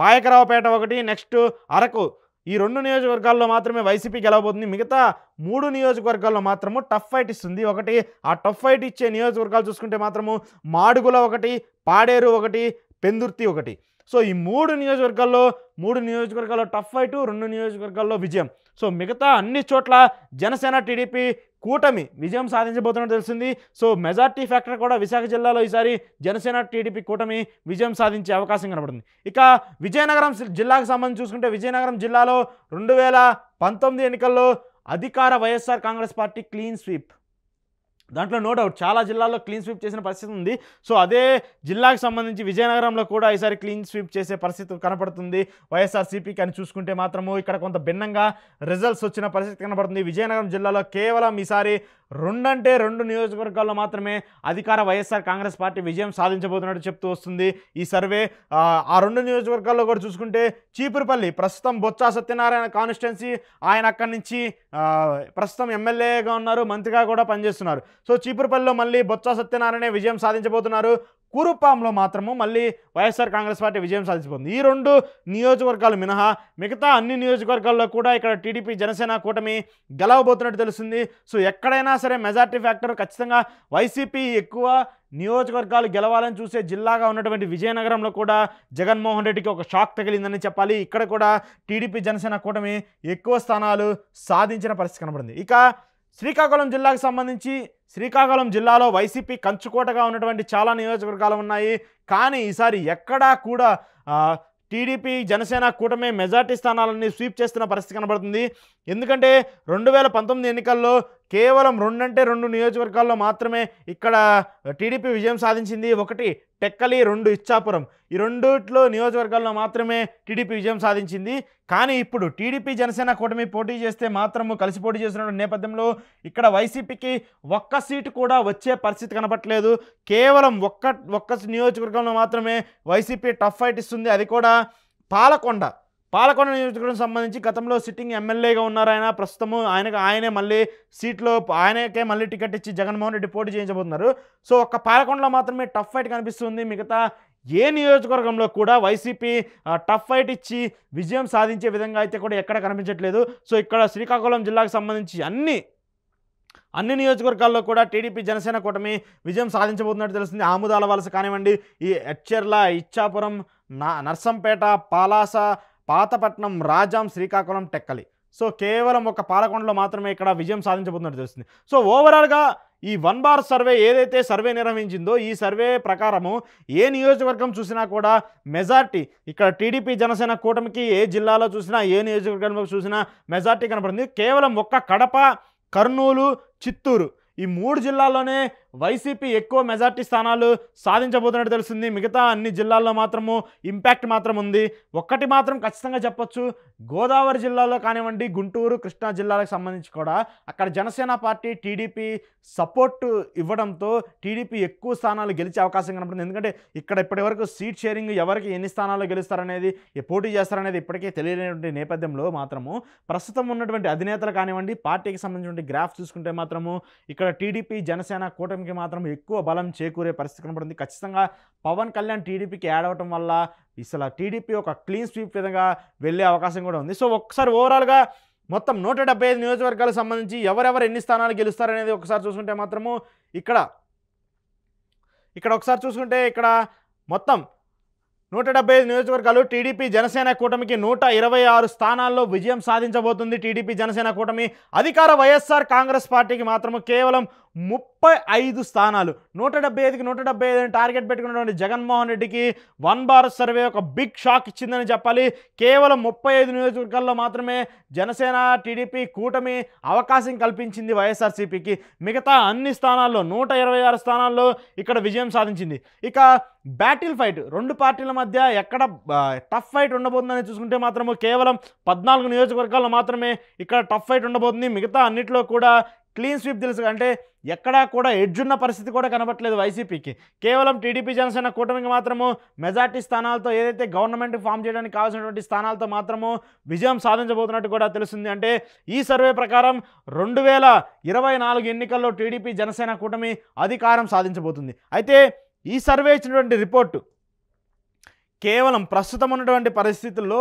పాయకరావుపేట ఒకటి, నెక్స్ట్ అరకు, ఈ 2 నియోజకవర్గాల్లో మాత్రమే వైసీపీ గెలవబోతుంది. మిగతా 3 నియోజకవర్గాల్లో మాత్రము టఫ్ ఫైట్ ఇస్తుంది. ఒకటి ఆ టఫ్ ఫైట్ ఇచ్చే నియోజకవర్గాలు చూసుకుంటే మాత్రము మాడుగుల ఒకటి, పాడేరు ఒకటి, పెందుర్తి ఒకటి. సో ఈ 3 నియోజకవర్గాల్లో టఫ్ ఫైట్, 2 నియోజకవర్గాల్లో విజయం. సో మిగతా అన్ని చోట్ల జనసేన టీడీపీ కూటమి విజయం సాధించబోతున్నట్టు తెలిసింది. సో మెజార్టీ ఫ్యాక్టర్ కూడా విశాఖ జిల్లాలో ఈసారి జనసేన టీడీపీ కూటమి విజయం సాధించే అవకాశం కనబడుతుంది. ఇక విజయనగరం జిల్లాకు సంబంధించి చూసుకుంటే విజయనగరం జిల్లాలో 2019 ఎన్నికల్లో అధికార YSR Congress party clean sweep, దాంట్లో నో డౌట్ చాలా జిల్లాల్లో క్లీన్ స్వీప్ చేసిన పరిస్థితి ఉంది. సో అదే జిల్లాకు సంబంధించి విజయనగరంలో కూడా ఈసారి క్లీన్ స్వీప్ చేసే పరిస్థితి కనపడుతుంది వైఎస్ఆర్సీపీకి అని చూసుకుంటే మాత్రము ఇక్కడ కొంత భిన్నంగా రిజల్ట్స్ వచ్చిన పరిస్థితి కనబడుతుంది. విజయనగరం జిల్లాలో కేవలం ఈసారి 2 నియోజకవర్గాల్లో మాత్రమే అధికార వైఎస్ఆర్ కాంగ్రెస్ పార్టీ విజయం సాధించబోతున్నట్టు చెప్తూ వస్తుంది ఈ సర్వే. ఆ 2 నియోజకవర్గాల్లో కూడా చూసుకుంటే చీపురుపల్లి ప్రస్తుతం బొత్స సత్యనారాయణ కాన్స్టిట్యున్సీ, ఆయన అక్కడి నుంచి ప్రస్తుతం ఎమ్మెల్యేగా ఉన్నారు, మంత్రిగా కూడా పనిచేస్తున్నారు. సో చీపురుపల్లిలో మళ్ళీ బొత్స సత్యనారాయణ విజయం సాధించబోతున్నారు. కురుపాంలో మాత్రము మళ్ళీ వైఎస్ఆర్ కాంగ్రెస్ పార్టీ విజయం సాధించబోతుంది. ఈ 2 నియోజకవర్గాలు మినహా మిగతా అన్ని నియోజకవర్గాల్లో కూడా ఇక్కడ టీడీపీ జనసేన కూటమి గెలవబోతున్నట్టు తెలుస్తుంది. సో ఎక్కడైనా సరే మెజార్టీ ఫ్యాక్టర్ ఖచ్చితంగా వైసీపీ ఎక్కువ నియోజకవర్గాలు గెలవాలని చూసే జిల్లాగా ఉన్నటువంటి విజయనగరంలో కూడా జగన్మోహన్ రెడ్డికి ఒక షాక్ తగిలిందని చెప్పాలి. ఇక్కడ కూడా టీడీపీ జనసేన కూటమి ఎక్కువ స్థానాలు సాధించిన పరిస్థితి కనబడింది. ఇక శ్రీకాకుళం జిల్లాకు సంబంధించి శ్రీకాకుళం జిల్లాలో వైసీపీ కంచుకోటగా ఉన్నటువంటి చాలా నియోజకవర్గాలు ఉన్నాయి. కానీ ఈసారి ఎక్కడా కూడా టీడీపీ జనసేన కూటమి మెజార్టీ స్థానాలన్నీ స్వీప్ చేస్తున్న పరిస్థితి కనబడుతుంది. ఎందుకంటే 2019 ఎన్నికల్లో కేవలం 2 నియోజకవర్గాల్లో మాత్రమే ఇక్కడ టీడీపీ విజయం సాధించింది. ఒకటి టెక్కలి, 2 ఇచ్చాపురం. ఈ రెండిట్లో నియోజకవర్గాల్లో మాత్రమే టీడీపీ విజయం సాధించింది. కానీ ఇప్పుడు టీడీపీ జనసేన కూటమి పోటీ చేస్తే మాత్రము కలిసి పోటీ చేస్తున్న నేపథ్యంలో ఇక్కడ వైసీపీకి ఒక్క సీటు కూడా వచ్చే పరిస్థితి కనపట్లేదు. కేవలం ఒక్క నియోజకవర్గంలో మాత్రమే వైసీపీ టఫ్ ఫైట్ ఇస్తుంది. అది కూడా పాలకొండ నియోజకవర్గం సంబంధించి గతంలో సిట్టింగ్ ఎమ్మెల్యేగా ఉన్నారు ఆయన. ప్రస్తుతము ఆయనే మళ్ళీ సీట్లో ఆయనకే మళ్ళీ టికెట్ ఇచ్చి జగన్మోహన్ రెడ్డి పోటీ చేయించబోతున్నారు. సో ఒక్క పాలకొండలో మాత్రమే టఫ్ ఫైట్ కనిపిస్తుంది. మిగతా ఏ నియోజకవర్గంలో కూడా వైసీపీ టఫ్ ఫైట్ ఇచ్చి విజయం సాధించే విధంగా అయితే కూడా ఎక్కడ కనిపించట్లేదు. సో ఇక్కడ శ్రీకాకుళం జిల్లాకు సంబంధించి అన్ని నియోజకవర్గాల్లో కూడా టీడీపీ జనసేన కూటమి విజయం సాధించబోతున్నట్టు తెలుస్తుంది. ఆముదాల వలస కానివ్వండి, ఈ ఎచ్చెర్ల, ఇచ్చాపురం, నర్సంపేట, పలాస, పాతపట్నం, రాజాం, శ్రీకాకుళం, టెక్కలి. సో కేవలం ఒక పాలకొండలో మాత్రమే ఇక్కడ విజయం సాధించబోతున్నట్టు తెలుస్తుంది. సో ఓవరాల్గా ఈ 1 భారత్ సర్వే ఏదైతే సర్వే నిర్వహించిందో ఈ సర్వే ప్రకారము ఏ నియోజకవర్గం చూసినా కూడా మెజార్టీ ఇక్కడ టీడీపీ జనసేన కూటమికి ఏ జిల్లాలో చూసినా ఏ నియోజకవర్గంలో చూసినా మెజార్టీ కనపడింది. కేవలం ఒక్క కడప, కర్నూలు, చిత్తూరు ఈ 3 జిల్లాల్లోనే వైసీపీ ఎక్కువ మెజార్టీ స్థానాలు సాధించబోతున్నట్టు తెలుస్తుంది. మిగతా అన్ని జిల్లాల్లో మాత్రము ఇంపాక్ట్ మాత్రం ఉంది. ఒక్కటి మాత్రం ఖచ్చితంగా చెప్పొచ్చు, గోదావరి జిల్లాలో కానివ్వండి, గుంటూరు, కృష్ణా జిల్లాలకు సంబంధించి కూడా అక్కడ జనసేన పార్టీ టీడీపీ సపోర్టు ఇవ్వడంతో టీడీపీ ఎక్కువ స్థానాలు గెలిచే అవకాశం కనపడుతుంది. ఎందుకంటే ఇక్కడ ఇప్పటివరకు సీట్ షేరింగ్ ఎవరికి ఎన్ని స్థానాలు గెలుస్తారనేది, పోటీ చేస్తారనేది ఇప్పటికే తెలియనటువంటి నేపథ్యంలో మాత్రము ప్రస్తుతం ఉన్నటువంటి అధినేతలు కానివ్వండి, పార్టీకి సంబంధించిన గ్రాఫ్ చూసుకుంటే మాత్రము ఇక్కడ టీడీపీ జనసేన కూటమికి మాత్రం ఎక్కువ బలం చేకూరే పరిస్థితి కనబడుతుంది. ఖచ్చితంగా పవన్ కళ్యాణ్ టీడీపీకి యాడ్ అవడం వల్ల అసలు టీడీపీ ఒక క్లీన్ స్వీప్ విధంగా వెళ్ళే అవకాశం కూడా ఉంది. సో ఒకసారి ఓవరాల్గా మొత్తం 175 నియోజకవర్గాలకు సంబంధించి ఎవరెవరు ఎన్ని స్థానాలు గెలుస్తారనేది ఒకసారి చూసుకుంటే మాత్రము ఇక్కడ ఒకసారి చూసుకుంటే ఇక్కడ మొత్తం 175 నియోజకవర్గాలు టీడీపీ జనసేన కూటమికి 126 స్థానాల్లో విజయం సాధించబోతుంది టీడీపీ జనసేన కూటమి. అధికార వైఎస్ఆర్ కాంగ్రెస్ పార్టీకి మాత్రము కేవలం 35 స్థానాలు. 175కి 175 టార్గెట్ పెట్టుకున్నటువంటి జగన్మోహన్ రెడ్డికి 1 భారత్ సర్వే ఒక బిగ్ షాక్ ఇచ్చిందని చెప్పాలి. కేవలం 35 నియోజకవర్గాల్లో మాత్రమే జనసేన టీడీపీ కూటమి అవకాశం కల్పించింది వైఎస్ఆర్సీపీకి. మిగతా అన్ని స్థానాల్లో 126 స్థానాల్లో ఇక్కడ విజయం సాధించింది. ఇక బ్యాటిల్ ఫైట్ 2 పార్టీల మధ్య ఎక్కడ టఫ్ ఫైట్ ఉండబోతుందని చూసుకుంటే మాత్రము కేవలం 14 నియోజకవర్గాల్లో మాత్రమే ఇక్కడ టఫ్ ఫైట్ ఉండబోతుంది. మిగతా అన్నిట్లో కూడా క్లీన్ స్వీప్ తెలుసు. అంటే ఎక్కడా కూడా ఎడ్జ్ ఉన్న పరిస్థితి కూడా కనబట్లేదు వైసీపీకి. కేవలం టీడీపీ జనసేన కూటమికి మాత్రము మెజార్టీ స్థానాలతో ఏదైతే గవర్నమెంట్ ఫామ్ చేయడానికి కావాల్సినటువంటి స్థానాలతో మాత్రము విజయం సాధించబోతున్నట్టు కూడా తెలుస్తుంది. అంటే ఈ సర్వే ప్రకారం 2024 ఎన్నికల్లో టీడీపీ జనసేన కూటమి అధికారం సాధించబోతుంది. అయితే ఈ సర్వే ఇచ్చినటువంటి రిపోర్టు కేవలం ప్రస్తుతం ఉన్నటువంటి పరిస్థితుల్లో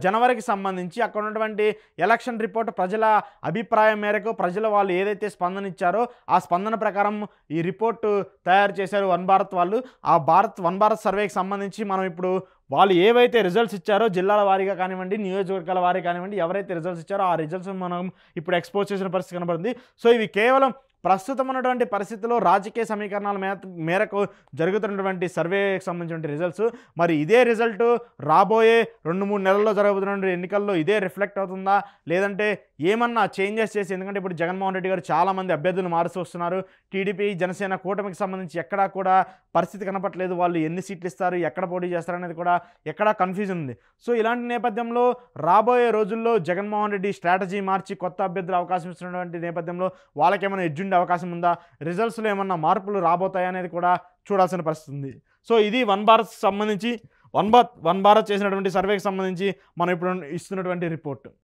జనవరికి సంబంధించి అక్కడ ఉన్నటువంటి ఎలక్షన్ రిపోర్ట్ ప్రజల అభిప్రాయం మేరకు ప్రజలు వాళ్ళు ఏదైతే స్పందన ఇచ్చారో ఆ స్పందన ప్రకారం ఈ రిపోర్టు తయారు చేశారు 1 భారత్ వాళ్ళు. ఆ 1 భారత్ సర్వేకి సంబంధించి మనం ఇప్పుడు వాళ్ళు ఏవైతే రిజల్ట్స్ ఇచ్చారో జిల్లాల వారీగా కానివ్వండి, నియోజకవర్గాల వారీగా కానివ్వండి, ఎవరైతే రిజల్ట్స్ ఇచ్చారో ఆ రిజల్ట్స్ మనం ఇప్పుడు ఎక్స్పోజ్ చేసిన పరిస్థితి కనబడుతుంది. సో ఇవి కేవలం ప్రస్తుతం ఉన్నటువంటి పరిస్థితుల్లో రాజకీయ సమీకరణాల మేరకు జరుగుతున్నటువంటి సర్వేకి సంబంధించిన రిజల్ట్స్. మరి ఇదే రిజల్ట్ రాబోయే 2-3 నెలల్లో జరగబోతున్న ఎన్నికల్లో ఇదే రిఫ్లెక్ట్ అవుతుందా, లేదంటే ఏమన్నా చేంజెస్ చేసి, ఎందుకంటే ఇప్పుడు జగన్మోహన్ రెడ్డి గారు చాలామంది అభ్యర్థులు మారుస్తూ వస్తున్నారు. టీడీపీ జనసేన కూటమికి సంబంధించి ఎక్కడా కూడా పరిస్థితి కనపట్లేదు. వాళ్ళు ఎన్ని సీట్లు ఇస్తారు, ఎక్కడ పోటీ చేస్తారు అనేది కూడా ఎక్కడా కన్ఫ్యూజన్ ఉంది. సో ఇలాంటి నేపథ్యంలో రాబోయే రోజుల్లో జగన్మోహన్ రెడ్డి స్ట్రాటజీ మార్చి కొత్త అభ్యర్థులు అవకాశం ఇస్తున్నటువంటి నేపథ్యంలో వాళ్ళకేమైనా ఎడ్జుండే అవకాశం ఉందా, రిజల్ట్స్లో ఏమన్నా మార్పులు రాబోతాయి అనేది కూడా చూడాల్సిన పరిస్థితి ఉంది. సో ఇది 1 భారత్ సంబంధించి 1 భారత్ చేసినటువంటి సర్వేకి సంబంధించి మనం ఇప్పుడు ఇస్తున్నటువంటి రిపోర్ట్.